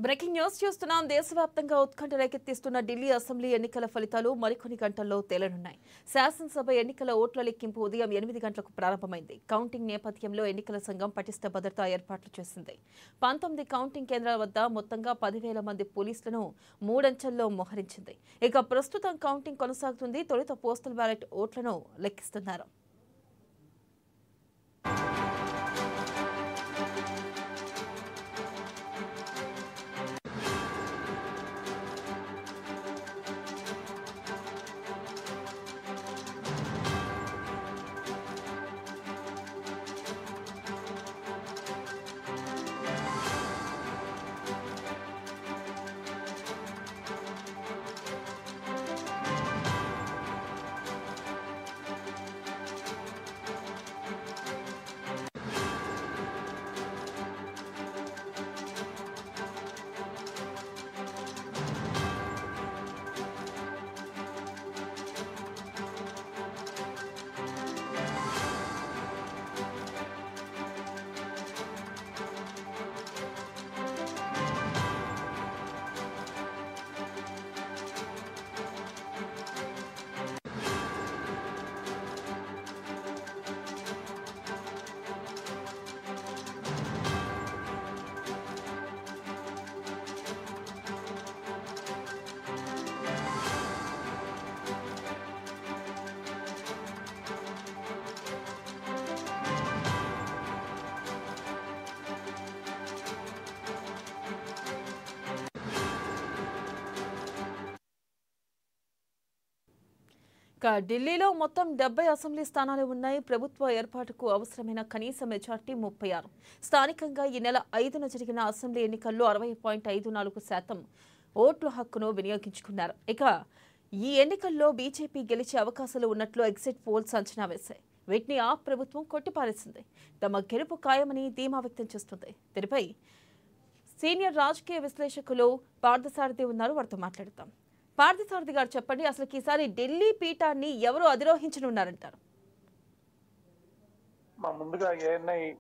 Breaking news చూస్తున్నాం. దేశవ్యాప్తంగా ఉత్కంఠ రేకెత్తిస్తున్న ఢిల్లీ అసెంబ్లీ ఎన్నికల ఫలితాలు మరికొన్ని గంటల్లో తేలనున్నాయి. శాసనసభ ఎన్నికల ఓట్ల లెక్కింపు ఉదయం 8 గంటలకు ప్రారంభమైంది. కౌంటింగ్ నేపథ్యంలో ఎన్నికల సంఘం పటిష్ట భద్రతా ఏర్పాట్లు చేసింది. 19 కౌంటింగ్ కేంద్రాల వద్ద మొత్తంగా 10,000 మంది పోలీసులను మూడంచెల్లో మోహరించింది. ఇక ప్రస్తుతం కౌంటింగ్ కొనసాగుతుంది. తొలుత పోస్టల్ బ్యాలెట్ ఓట్లను లెక్కిస్తున్నారు. ఢిల్లీలో మొత్తం 70 అసెంబ్లీ స్థానాలు ఉన్నాయి. ప్రభుత్వ ఏర్పాటుకు అవసరమైన కనీస మెజార్టీ 36. స్థానికంగా ఈ నెల 5న జరిగిన అసెంబ్లీ ఎన్నికల్లో 60.54% ఓట్ల హక్కును వినియోగించుకున్నారు. ఇక ఈ ఎన్నికల్లో బీజేపీ గెలిచే అవకాశాలు ఉన్నట్లు ఎగ్జిట్ పోల్స్ అంచనా వేశాయి. వీటిని ఆప్ ప్రభుత్వం కొట్టిపారేసింది. తమ గెలుపు ఖాయమని ధీమా వ్యక్తం చేస్తుంది. దీనిపై సీనియర్ రాజకీయ విశ్లేషకులు పార్థసారథి ఉన్నారు. వారితో మాట్లాడతాం. పార్థసారథి గారు, చెప్పండి, అసలు ఈసారి ఢిల్లీ పీఠాన్ని ఎవరు అధిరోహించనున్నారంటారు? ముందుగా ఏఎన్ఐ